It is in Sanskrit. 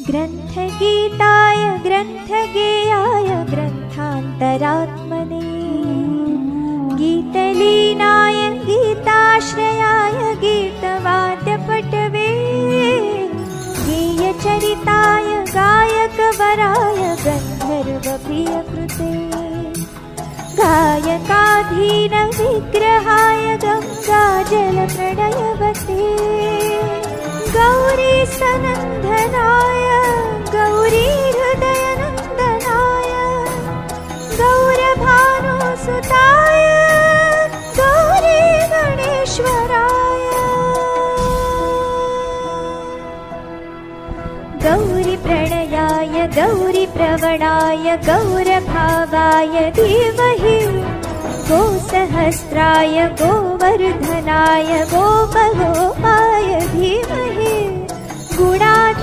ग्रन्थगीताय ग्रन्थगेयाय ग्रन्थान्तरात्मने गीतलीनाय गीताश्रयाय गीतवाद्यपटवे गेयचरिताय गायकवराय गन्धर्वप्रियकृते गायकाधीनविग्रहाय गङ्गाजलप्रणयवते गौरीसनन्दनाय गौरीहृदयनन्दनाय गौरभानुसुताय गौरीगणेश्वराय गौरीप्रणयाय गौरीप्रवणाय गौरभावाय धीमहि गोसहस्राय गोवर्धनाय गोपगोपाय धीमहि गुणा